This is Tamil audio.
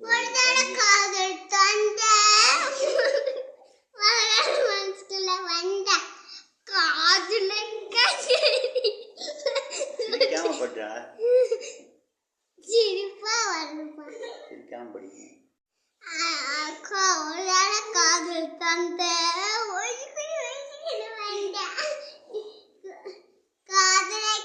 ஒரு தடவை காதல் தந்த மனசுக்குள்ள வந்த காதல சிரிக்காம படுறா, சிரிப்பா வருமா? சிரிக்காம படிங்க. அக்கா ஒரு தடவை காதல் தந்த வந்த காதலை